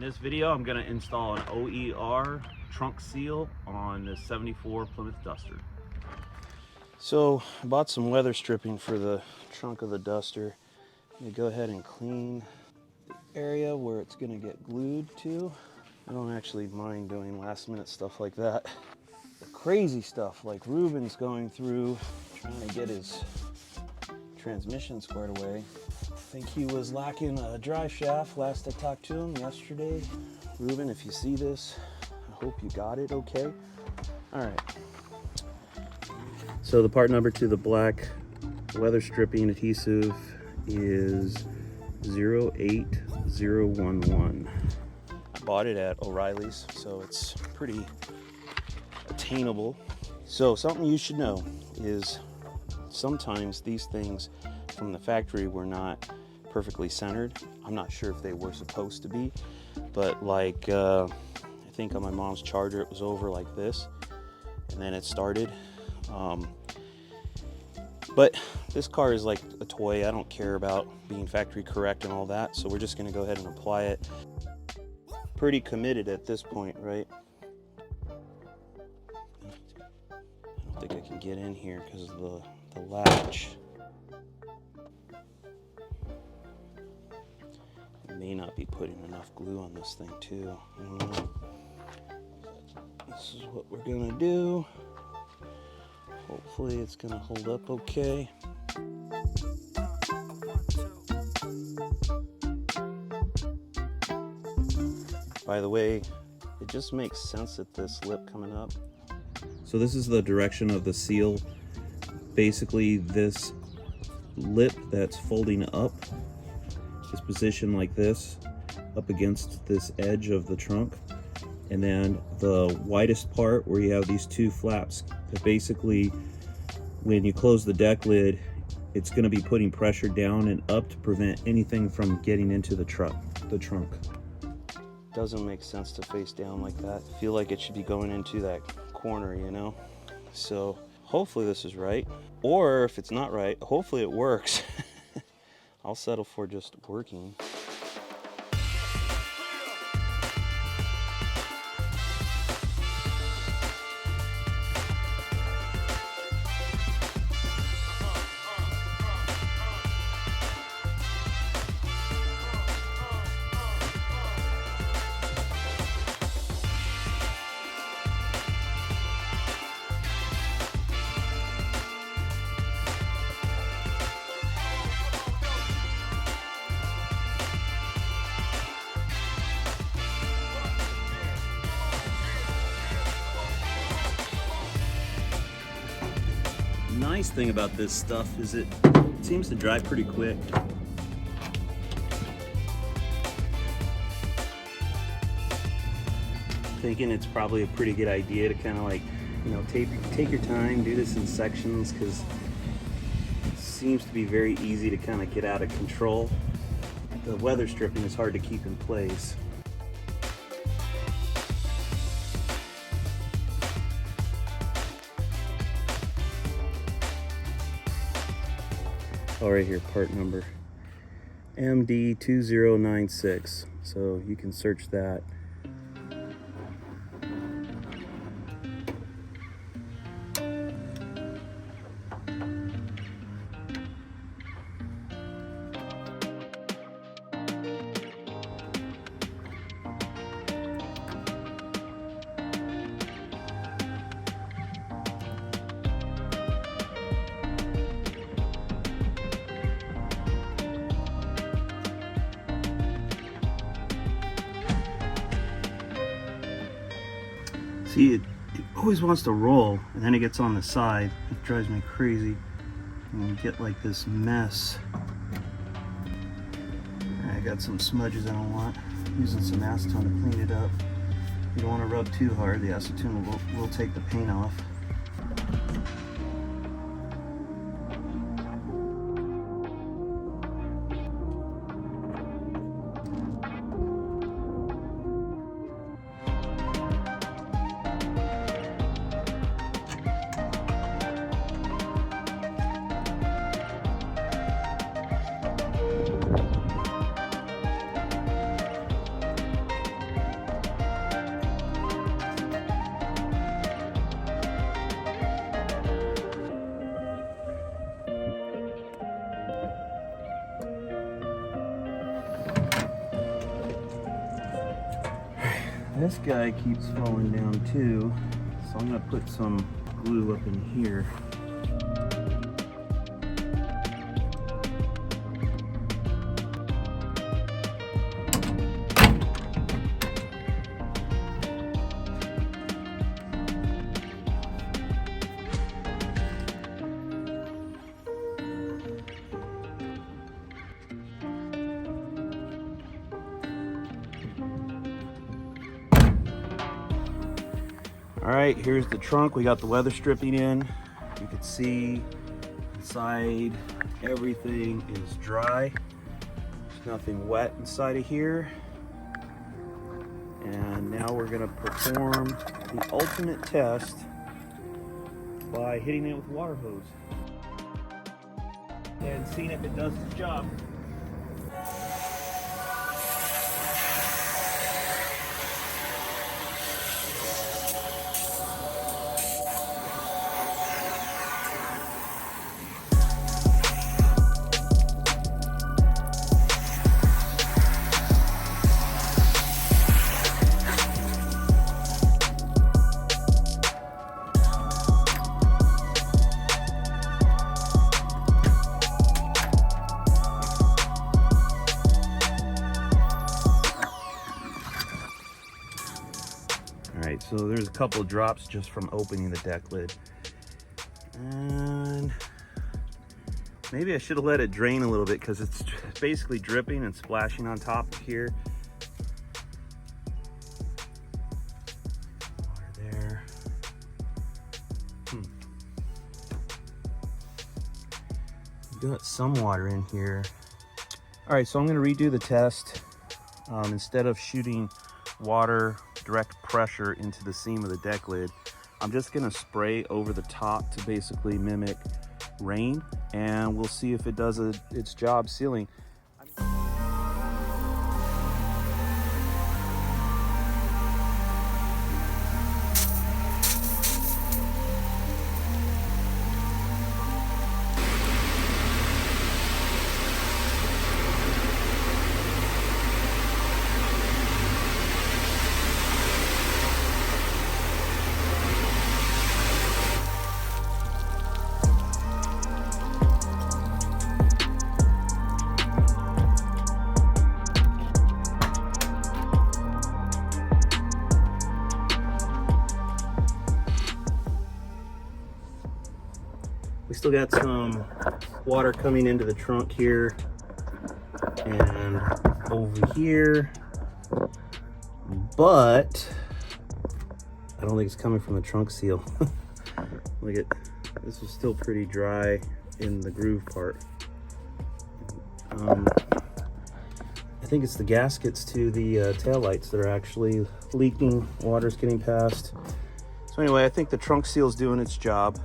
this video, I'm going to install an OER trunk seal on the 74 Plymouth Duster. So I bought some weather stripping for the trunk of the Duster. I'm going to go ahead and clean the area where it's going to get glued to. I don't actually mind doing last minute stuff like that. The crazy stuff like Ruben's going through trying to get his transmission squared away. I think he was lacking a drive shaft last I talked to him yesterday. Ruben, if you see this, I hope you got it okay. All right. So the part number to the black weather stripping adhesive is 08011. I bought it at O'Reilly's, so it's pretty attainable. So something you should know is sometimes these things from the factory were not perfectly centered. I'm not sure if they were supposed to be, but like I think on my mom's Charger it was over like this, and then it started. But this car is like a toy. I don't care about being factory correct and all that, so we're just going to go ahead and apply it. Pretty committed at this point, right? I don't think I can get in here because of the latch. I may not be putting enough glue on this thing too. This is what we're gonna do. Hopefully it's gonna hold up okay. By the way, it just makes sense that this lip coming up. So this is the direction of the seal. Basically this lip that's folding up is positioned like this, up against this edge of the trunk. And then the widest part where you have these two flaps, that basically when you close the deck lid, it's going to be putting pressure down and up to prevent anything from getting into the trunk. Doesn't make sense to face down like that. I feel like it should be going into that corner, you know? So hopefully this is right. Or if it's not right, hopefully it works. I'll settle for just working. Nice thing about this stuff is it seems to dry pretty quick. Thinking it's probably a pretty good idea to kind of like, you know, take your time, do this in sections, because it seems to be very easy to kind of get out of control. The weather stripping is hard to keep in place. Oh, right here, part number MD2096. So you can search that. See, it always wants to roll, and then it gets on the side. It drives me crazy. And you get like this mess. I got some smudges I don't want. I'm using some acetone to clean it up. You don't want to rub too hard. The acetone will take the paint off. This guy keeps falling down too, so I'm gonna put some glue up in here. All right, here's the trunk. We got the weather stripping in. You can see inside everything is dry. There's nothing wet inside of here. And now we're gonna perform the ultimate test by hitting it with a water hose and seeing if it does its job. Alright, so there's a couple of drops just from opening the deck lid. And maybe I should have let it drain a little bit because it's basically dripping and splashing on top of here. Water there. Got some water in here. Alright, so I'm going to redo the test. Instead of shooting water direct pressure into the seam of the deck lid, I'm just going to spray over the top to basically mimic rain, and we'll see if it does its job sealing. We still got some water coming into the trunk here and over here, but I don't think it's coming from the trunk seal. Look at this, is still pretty dry in the groove part. I think it's the gaskets to the tail lights that are actually leaking. Water's getting past. So anyway, I think the trunk seal's doing its job.